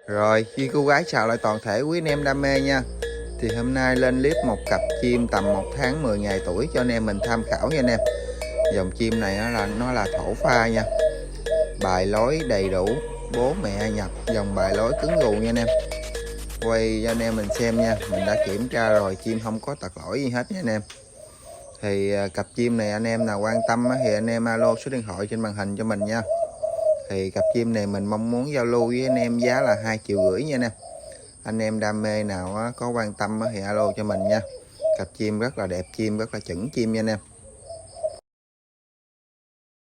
Rồi, Chi cô gái chào lại toàn thể quý anh em đam mê nha. Thì hôm nay lên clip một cặp chim tầm 1 tháng 10 ngày tuổi cho anh em mình tham khảo nha anh em. Dòng chim này nó là thổ pha nha. Bài lối đầy đủ, bố mẹ nhập, dòng bài lối cứng gù nha anh em. Quay cho anh em mình xem nha, mình đã kiểm tra rồi, chim không có tật lỗi gì hết nha anh em. Thì cặp chim này anh em nào quan tâm thì anh em alo số điện thoại trên màn hình cho mình nha. Thì cặp chim này mình mong muốn giao lưu với anh em giá là 2,5 triệu nha anh em. Anh em đam mê nào có quan tâm thì alo cho mình nha. Cặp chim rất là đẹp, chim rất là chuẩn chim nha anh em.